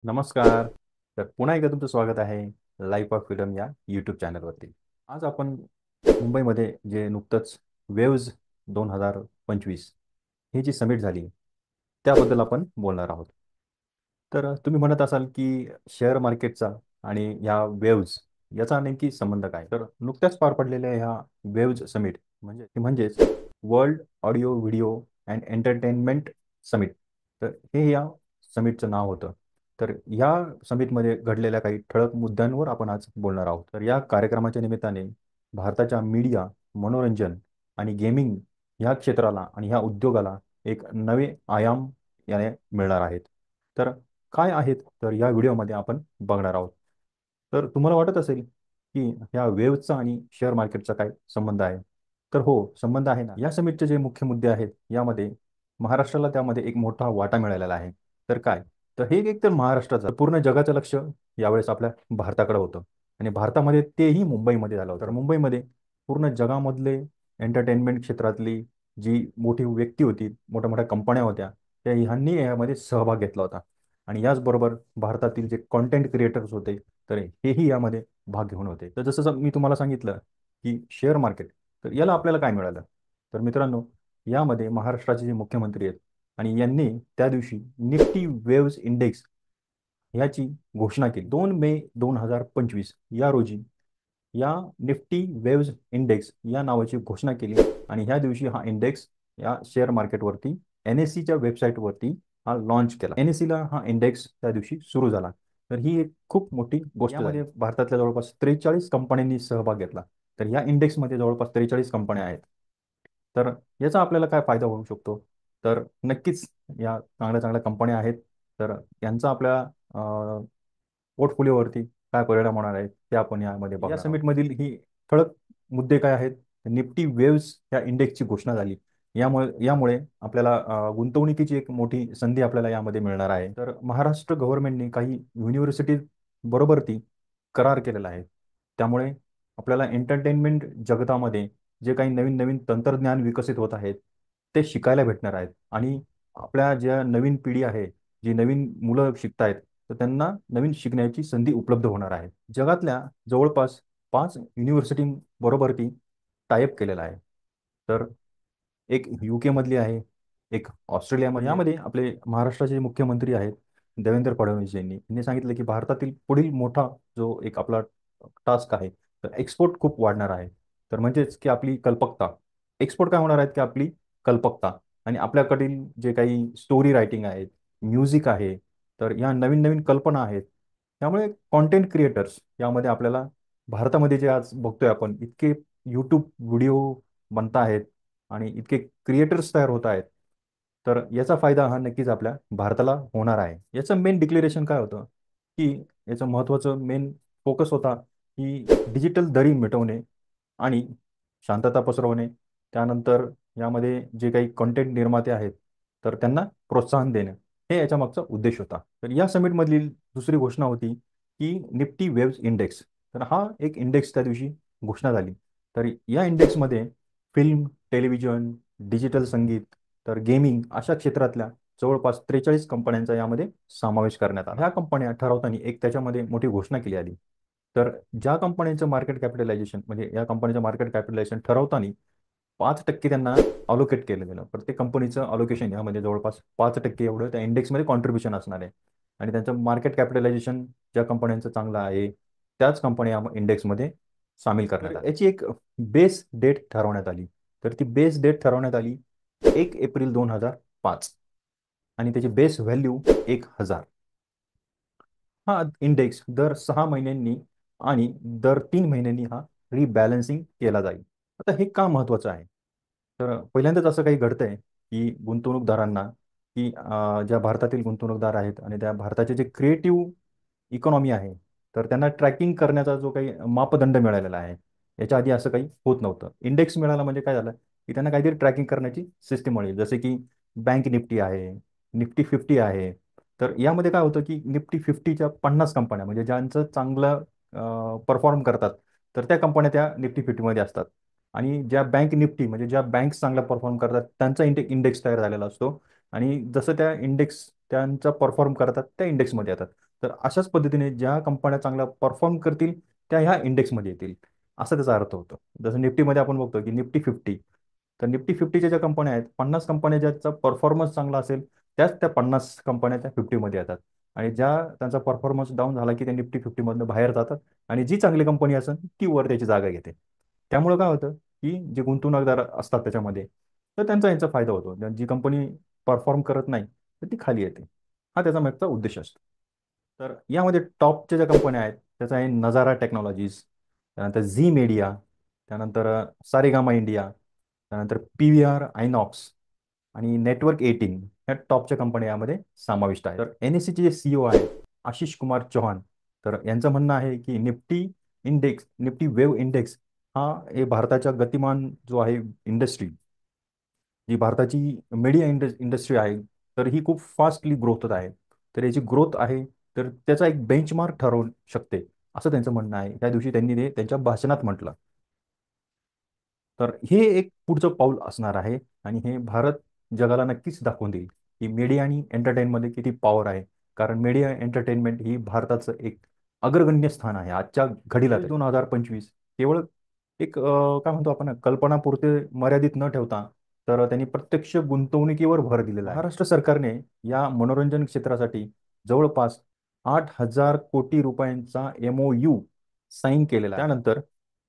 नमस्कार. तर पुन्हा एकदा तुमचं स्वागत आहे लाईफ ऑफ फ्रीडम या यूट्यूब चॅनलवरती. आज आपण मुंबईमध्ये जे नुकतंच वेव्ज 2025 ही जी समिट झाली, त्याबद्दल आपण बोलणार आहोत. तर तुम्ही म्हणत असाल की शेअर मार्केटचा आणि ह्या वेव्ज याचा नेमकी संबंध काय? तर नुकत्याच पार पडलेल्या ह्या वेव्ज समिट म्हणजेच world audio video and entertainment summit. तर हे या समिटचं नाव होतं. तर या समिटमध्ये घडलेल्या काही ठळक मुद्द्यांवर आपण आज बोलणार आहोत. तर या कार्यक्रमाच्या निमित्ताने भारताच्या मीडिया, मनोरंजन आणि गेमिंग ह्या क्षेत्राला आणि ह्या उद्योगाला एक नवे आयाम याने मिळणार आहेत. तर काय आहेत तर या व्हिडिओमध्ये आपण बघणार आहोत. तर तुम्हाला वाटत असेल की ह्या वेव्हचा आणि शेअर मार्केटचा काय संबंध आहे. तर हो, संबंध आहे ना. या समिटचे जे मुख्य मुद्दे आहेत यामध्ये महाराष्ट्राला त्यामध्ये एक मोठा वाटा मिळालेला आहे. तर काय, तर हे एक तर महाराष्ट्राचं पूर्ण जगाचं लक्ष यावेळेस आपल्या भारताकडे होतं आणि भारतामध्ये तेही मुंबईमध्ये झालं होतं. तर मुंबईमध्ये पूर्ण जगामधले एंटरटेनमेंट क्षेत्रातली जी मोठी व्यक्ती होती, मोठ्या मोठ्या कंपन्या होत्या, त्या ह्यांनी यामध्ये सहभाग घेतला होता. आणि याचबरोबर भारतातील जे कॉन्टेंट क्रिएटर्स होते, तर हेही यामध्ये भाग घेऊन होते. तर जसं मी तुम्हाला सांगितलं की शेअर मार्केट, तर याला आपल्याला काय मिळालं. तर मित्रांनो, यामध्ये महाराष्ट्राचे जे मुख्यमंत्री आहेत आणि यांनी त्या दिवशी निफ्टी वेव्ज इंडेक्स ह्याची घोषणा केली. 2 मे 2025 या रोजी या निफ्टी वेव्ज इंडेक्स या नावाची घोषणा केली आणि ह्या दिवशी हा इंडेक्स या शेअर मार्केटवरती NSEच्या वेबसाईटवरती हा लॉन्च केला. NSEला हा इंडेक्स त्या दिवशी सुरू झाला. तर ही एक खूप मोठी गोष्ट झाली. यामध्ये भारतातल्या जवळपास 43 कंपन्यांनी सहभाग घेतला. तर या इंडेक्समध्ये जवळपास 43 कंपन्या आहेत. तर याचा आपल्याला काय फायदा होऊ शकतो. तर नक्कीच या चांगल्या चांगल्या कंपन्या आहेत. तर यांचा आपल्या पोर्टफोलिओवरती काय परिणाम होणार आहेत ते आपण यामध्ये बघणार आहोत. समिटमधील ही ठळक मुद्दे काय आहेत. निफ्टी वेव्स या इंडेक्सची घोषणा झाली. यामुळे आपल्याला गुंतवणुकीची एक मोठी संधी आपल्याला यामध्ये मिळणार आहे. तर महाराष्ट्र गव्हर्नमेंटने काही युनिव्हर्सिटी बरोबर ती करार केलेला आहे. त्यामुळे आपल्याला एंटरटेनमेंट जगतामध्ये जे काही नवीन नवीन तंत्रज्ञान विकसित होत आहेत ते शिकायला भेटणार आहेत आणि आपल्या ज्या नवीन पिढी आहे, जी नवीन मुलं शिकतायत, तर त्यांना नवीन शिकण्याची संधी उपलब्ध होणार आहे. जगातल्या जवळपास 5 युनिव्हर्सिटी बरोबर ती टायअप केलेला आहे. तर एक UK मधली आहे, एक ऑस्ट्रेलियामध्ये. यामध्ये आपले महाराष्ट्राचे मुख्यमंत्री आहेत देवेंद्र फडणवीस यांनी सांगितलं की भारतातील पुढील मोठा जो एक आपला टास्क आहे, तर एक्सपोर्ट खूप वाढणार आहे. तर म्हणजेच की आपली कल्पकता, एक्सपोर्ट काय होणार आहेत की आपली कल्पकता आणि आपल्याकडील जे काही स्टोरी रायटिंग आहेत, म्युझिक आहे, तर या नवीन नवीन कल्पना आहेत. त्यामुळे कॉन्टेंट क्रिएटर्स यामध्ये आपल्याला भारतामध्ये जे आज बघतोय आपण इतके यूट्यूब व्हिडिओ बनत आहेत आणि इतके क्रिएटर्स तयार होत आहेत. तर याचा फायदा हा नक्कीच आपल्या भारताला होणार आहे. याचं मेन डिक्लेरेशन काय होतं की याचं महत्त्वाचं मेन फोकस होता की डिजिटल दरी मिटवणे आणि शांतता पसरवणे. त्यानंतर यामध्ये जे काही कंटेंट निर्माते आहेत तर त्यांना प्रोत्साहन देणं, हे याच्या मागचा उद्देश होता. तर या समिटमधील दुसरी घोषणा होती की निफ्टी वेव्ज इंडेक्स. तर हा एक इंडेक्स त्या दिवशी घोषणा झाली. तर या इंडेक्समध्ये फिल्म, टेलिव्हिजन, डिजिटल संगीत, तर गेमिंग अशा क्षेत्रातल्या जवळपास 43 कंपन्यांचा यामध्ये समावेश करण्यात आला. ह्या कंपन्या ठरवताना एक त्याच्यामध्ये मोठी घोषणा केली आली. तर ज्या कंपन्यांचं मार्केट कॅपिटलायझेशन म्हणजे या कंपनीचं मार्केट कॅपिटलायझेशन ठरवताना 5% त्यांना अलोकेट केलं गेलं. प्रत्येक कंपनीचं अलोकेशन यामध्ये जवळपास 5% एवढं त्या इंडेक्समध्ये कॉन्ट्रीब्युशन असणार आहे आणि त्यांचं मार्केट कॅपिटलायझेशन ज्या कंपन्यांचं चांगलं आहे त्याच कंपन्या या इंडेक्समध्ये सामील करण्यात आल्या. याची एक बेस डेट ठरवण्यात आली. तर ती बेस डेट ठरवण्यात आली 1 एप्रिल 2005 आणि त्याची बेस व्हॅल्यू 1000. हा इंडेक्स दर 6 महिन्यांनी आणि दर 3 महिन्यांनी हा रिबॅलन्सिंग केला जाईल. आता हे का महत्त्वाचं आहे. तर पहिल्यांदाच असं काही घडतंय की गुंतवणूकदारांना की ज्या भारतातील गुंतवणूकदार आहेत आणि त्या भारताचे जे क्रिएटिव्ह इकॉनॉमी आहे, तर त्यांना ट्रॅकिंग करण्याचा जो काही मापदंड मिळालेला आहे, याच्या आधी असं काही होत नव्हतं. इंडेक्स मिळाला म्हणजे काय झालं की त्यांना काहीतरी ट्रॅकिंग करण्याची सिस्टीम मिळेल. जसे की बँक निफ्टी आहे, निफ्टी 50 आहे. तर यामध्ये काय होतं की निफ्टी 50च्या 50 कंपन्या म्हणजे ज्यांचं चांगलं परफॉर्म करतात, तर त्या कंपन्या त्या निफ्टी 50मध्ये असतात. आणि ज्या बँक निफ्टी म्हणजे ज्या बँक्स चांगला परफॉर्म करतात त्यांचा इंडेक्स तयार झालेला असतो आणि जसं त्या इंडेक्स त्यांचा परफॉर्म करतात त्या इंडेक्समध्ये येतात. तर अशाच पद्धतीने ज्या कंपन्या चांगल्या परफॉर्म करतील त्या ह्या इंडेक्समध्ये येतील, असा त्याचा अर्थ होतो. जसं निफ्टीमध्ये आपण बघतो की निफ्टी 50, तर निफ्टी 50च्या ज्या कंपन्या आहेत, 50 कंपन्या ज्याचा परफॉर्मन्स चांगला असेल त्याच त्या 50 कंपन्या त्या 50मध्ये येतात. आणि ज्या त्यांचा परफॉर्मन्स डाऊन झाला की त्या निफ्टी 50मधनं बाहेर जातात, आणि जी चांगली कंपनी असेल ती वर त्याची जागा घेते. त्यामुळे काय होतं की जे गुंतवणूकदार असतात त्याच्यामध्ये, तर त्यांचा यांचा फायदा होतो. जी कंपनी परफॉर्म करत नाही तर ती खाली येते. हा त्याचा मागचा उद्देश असतो. तर यामध्ये टॉपच्या ज्या कंपन्या आहेत त्याचा आहे नजारा टेक्नॉलॉजीज, त्यानंतर झी मीडिया, त्यानंतर सारेगामा इंडिया, त्यानंतर पी व्ही आर आयनॉक्स आणि नेटवर्क 18, ह्या टॉपच्या कंपन्या यामध्ये समाविष्ट आहेत. तर एन एस सीचे जे सीईओ आहेत आशिष कुमार चौहान, तर यांचं म्हणणं आहे की निफ्टी वेव्ह इंडेक्स हा हे भारताच्या गतिमान जो आहे इंडस्ट्री, जी भारताची मीडिया इंडस्ट्री आहे, तर ही खूप फास्टली ग्रोथ होत आहे. तर याची ग्रोथ आहे, तर त्याचा एक बेंचमार्क ठरवू शकते, असं त्यांचं म्हणणं आहे. त्या दिवशी त्यांनी ते त्यांच्या भाषणात म्हटलं. तर हे एक पुढचं पाऊल असणार आहे, आणि हे भारत जगाला नक्कीच दाखवून देईल की मीडिया आणि एंटरटेनमध्ये किती पॉवर आहे. कारण मीडिया एंटरटेनमेंट ही भारताचं एक अग्रगण्य स्थान आहे आजच्या घडीला. 2025 केवळ एक काय म्हणतो आपण कल्पनापुरते मर्यादित न ठेवता, तर त्यांनी प्रत्यक्ष गुंतवणुकीवर भर दिलेला आहे. महाराष्ट्र सरकारने या मनोरंजन क्षेत्रासाठी जवळपास 8,000 कोटी रुपयांचा MOU साईन केलेला आहे. त्यानंतर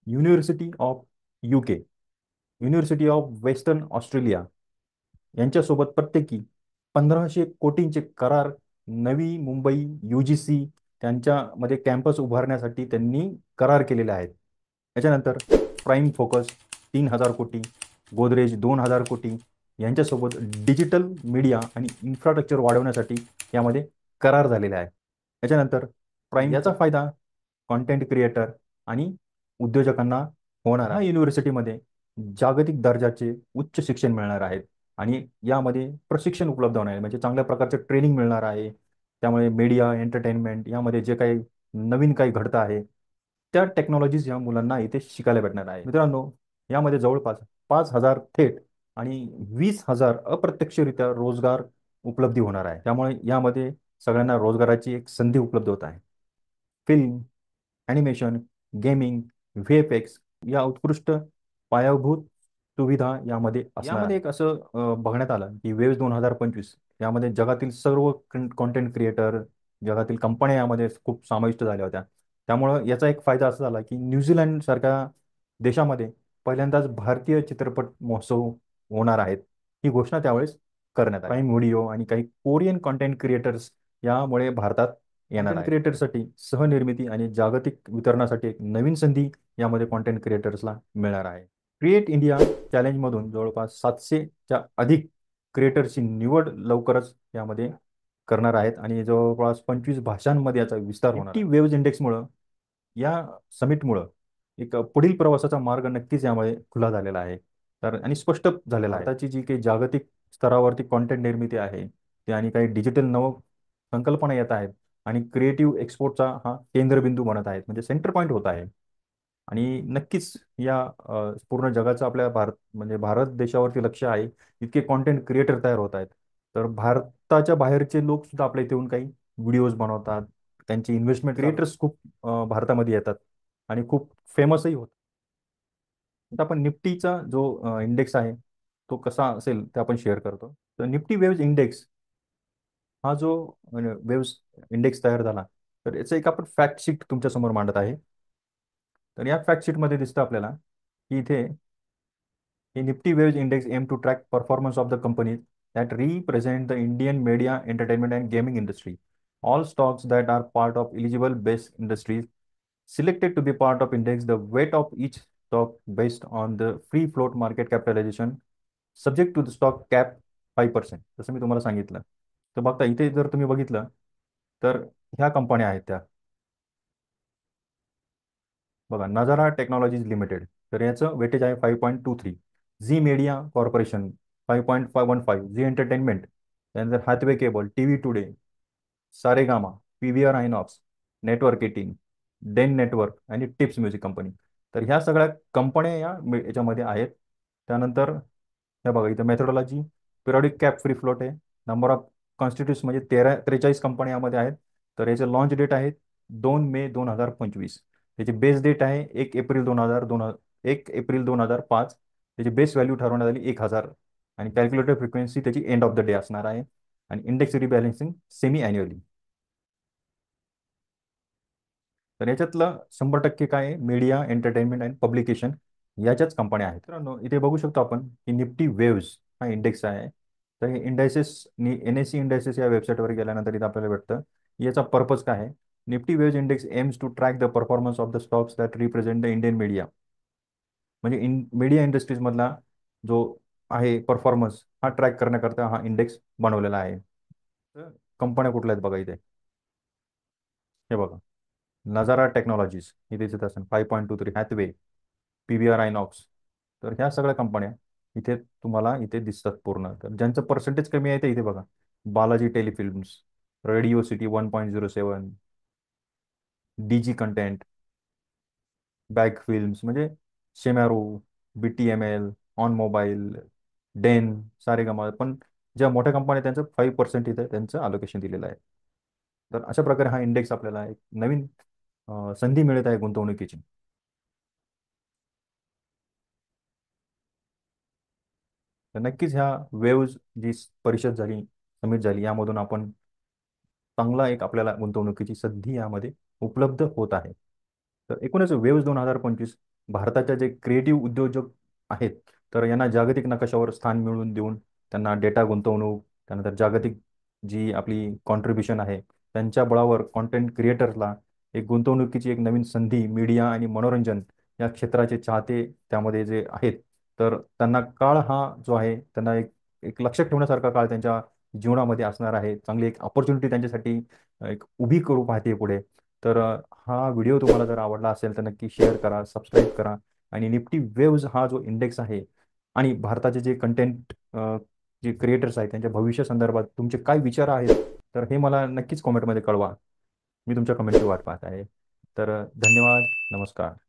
university of UK, university of western Australia यांच्यासोबत प्रत्येकी 1,500 कोटींचे करार नवी मुंबई UGC त्यांच्यामध्ये कॅम्पस उभारण्यासाठी त्यांनी करार केलेले आहेत. त्याच्यानंतर प्राईम फोकस 3,000 कोटी, गोदरेज 2,000 कोटी यांच्यासोबत डिजिटल मीडिया आणि इन्फ्रास्ट्रक्चर वाढवण्यासाठी यामध्ये करार झालेले आहे. त्याच्यानंतर प्राईम याचा फायदा कॉन्टेंट क्रिएटर आणि उद्योजकांना होणार आहे. युनिव्हर्सिटीमध्ये जागतिक दर्जाचे उच्च शिक्षण मिळणार आहेत, आणि यामध्ये प्रशिक्षण उपलब्ध होणार आहे, म्हणजे चांगल्या प्रकारचे ट्रेनिंग मिळणार आहे. त्यामुळे मीडिया एंटरटेनमेंट यामध्ये जे काही नवीन काही घडतं आहे, त्या टेक्नॉलॉजीज या मुलांना इथे शिकायला भेटणार आहे. मित्रांनो, यामध्ये जवळपास 5,000 थेट आणि 20,000 अप्रत्यक्षरित्या रोजगार उपलब्धी होणार आहे. त्यामुळे यामध्ये सगळ्यांना रोजगाराची एक संधी उपलब्ध होत आहे. फिल्म, ॲनिमेशन, गेमिंग, VFX या उत्कृष्ट पायाभूत सुविधा यामध्ये असणार. यामध्ये एक असं बघण्यात आलं की वेव्स 2025 यामध्ये जगातील सर्व कॉन्टेंट क्रिएटर, जगातील कंपन्या यामध्ये खूप समाविष्ट झाल्या होत्या. त्यामुळं याचा एक फायदा असा झाला की न्यूझीलंड सारख्या देशामध्ये पहिल्यांदाच भारतीय चित्रपट महोत्सव होणार आहेत, ही घोषणा त्यावेळेस करण्यात आली. प्राईम व्हिडिओ आणि काही कोरियन कॉन्टेंट क्रिएटर्स यामुळे भारतात येणार आहे. क्रिएटरसाठी सहनिर्मिती आणि जागतिक वितरणासाठी एक नवीन संधी यामध्ये कॉन्टेंट क्रिएटर्सला मिळणार आहे. क्रिएट इंडिया चॅलेंजमधून जवळपास 700च्या अधिक क्रिएटर्सची निवड लवकरच यामध्ये करणार आहेत, आणि जवळपास 25 भाषांमध्ये याचा विस्तार होणार आहे. वेव्ज इंडेक्समुळं, या समिटमुळं एक पुढील प्रवासाचा मार्ग नक्कीच यामुळे खुला झालेला आहे. तर आणि स्पष्ट झालेला आहे. आताची जी काही जागतिक स्तरावरती कॉन्टेंट निर्मिती आहे ते, आणि काही डिजिटल नव संकल्पना येत आहेत, आणि क्रिएटिव्ह एक्सपोर्टचा हा केंद्रबिंदू बनत आहेत, म्हणजे सेंटर पॉईंट होत आहे. आणि नक्कीच या पूर्ण जगाचं आपल्या म्हणजे भारत देशावरती लक्ष आहे. इतके कॉन्टेंट क्रिएटर तयार होत आहेत, तर भारताच्या बाहेरचे लोक सुद्धा आपल्या इथे येऊन काही व्हिडिओज बनवतात. त्यांची इन्व्हेस्टमेंट क्रिएटर्स खूप भारतामध्ये येतात आणि खूप फेमसही होतात. आता आपण निफ्टीचा जो इंडेक्स आहे तो कसा असेल ते आपण शेअर करतो. तर निफ्टी वेव्ज इंडेक्स हा जो वेव्स इंडेक्स तयार झाला, तर याचं एक आपण फॅक्ट शीट तुमच्या समोर मांडत आहे. तर या फॅक्ट शीटमध्ये दिसतं आपल्याला की इथे हे Nifty waves index aims to track performance of the companies that represent the Indian media, entertainment, and gaming industry. All stocks that are part of eligible base industries selected to be part of index. The weight of each stock based on the free float market capitalization subject to the stock cap 5%. जसं मी तुम्हाला सांगितलं. तर बघता इथे जर तुम्ही बघितलं तर ह्या कंपन्या आहेत त्या बघा, नजारा टेक्नॉलॉजीज लिमिटेड, तर याचं वेटेज आहे 5.23. Zee media corporation 5.515. Zee entertainment, त्यानंतर Hathway cable, TV today, Saregama, PVR INOX, network 18, Den network आणि टिप्स म्युझिक कंपनी. तर ह्या सगळ्या कंपन्या याच्यामध्ये आहेत. त्यानंतर हे बघा इथं methodology, periodic cap free float आहे. नंबर ऑफ कॉन्स्टिट्यूट्स म्हणजे 43 कंपन्या यामध्ये आहेत. तर याचे लॉन्च डेट आहे 2 मे 2025. त्याची बेस डेट आहे 1 एप्रिल 2005. त्याची बेस व्हॅल्यू ठरवण्यात आली 1000. आणि कॅल्क्युलेटर फ्रिक्वेन्सी त्याची एंड ऑफ द डे असणार आहे. आणि इंडेक्स रिबॅलन्सिंग सेमी अॅन्युअली. तर याच्यातलं 100% काय आहे, मीडिया एंटरटेनमेंट अँड पब्लिकेशन याच्याच कंपन्या आहेत. मित्रांनो, इथे बघू शकतो आपण की निफ्टी वेव्स हा इंडेक्स आहे. तर हे इंडायसेस NSE इंडायसेस या वेबसाईटवर गेल्यानंतर इथे आपल्याला भेटतं. याचा पर्पज काय आहे? Nifty waves index aims to track the performance of the stocks that represent the Indian media. म्हणजे मीडिया इंडस्ट्रीजमधला जो आहे परफॉर्मन्स हा ट्रॅक करण्याकरता हा इंडेक्स बनवलेला आहे. तर कंपन्या कुठल्या आहेत बघा इथे. हे बघा, नजारा टेक्नॉलॉजीज इथे दिसत असेल, 5.23 हॅथवे, PVR आयनॉक्स. तर ह्या सगळ्या कंपन्या इथे तुम्हाला इथे दिसतात पूर्ण. तर ज्यांचं पर्सेंटेज कमी आहे ते इथे बघा, Balaji telefilms, radio city 1.07, DG content, bag films म्हणजे Shemaroo, BTML, on mobile, Den, Saregama. पण ज्या मोठ्या कंपन्या त्यांचं 5% इथे त्यांचं अलोकेशन दिलेलं आहे. तर अशा प्रकारे हा इंडेक्स आपल्याला एक नवीन संधी मिळत आहे गुंतवणुकीची. तर नक्कीच ह्या वेव्ज जी परिषद झाली, समिट झाली, यामधून आपण चांगला एक आपल्याला गुंतवणुकीची संधी यामध्ये उपलब्ध होत आहे. तर एकूणच वेव्ज 2025 भारताच्या जे क्रिएटिव्ह उद्योजक आहेत, तर यांना जागतिक नकाशावर स्थान मिळवून देऊन त्यांना डेटा गुंतवणूक, त्यानंतर जागतिक जी आपली कॉन्ट्रीब्युशन आहे त्यांच्या बळावर कॉन्टेंट क्रिएटर्सला एक गुंतवणुकीची एक नवीन संधी, मीडिया आणि मनोरंजन या क्षेत्राचे चाहते त्यामध्ये जे आहेत, तर त्यांना काळ हा जो आहे त्यांना एक एक लक्षात ठेवण्यासारखा काळ त्यांच्या जीवनामध्ये असणार आहे. चांगली एक ऑपॉर्च्युनिटी त्यांच्यासाठी एक उभी करू पाहते पुढे. तर हा व्हिडिओ तुम्हाला जर आवडला असेल तर नक्की शेअर करा, सबस्क्राईब करा. आणि निफ्टी वेव्ज हा जो इंडेक्स आहे आणि भारताचे जे कंटेंट जे क्रिएटर्स आहेत त्यांच्या भविष्यासंदर्भात तुमचे काय विचार आहेत, तर हे मला नक्कीच कॉमेंटमध्ये कळवा. मी तुमच्या कमेंटची वाट पाहत आहे. तर धन्यवाद. नमस्कार.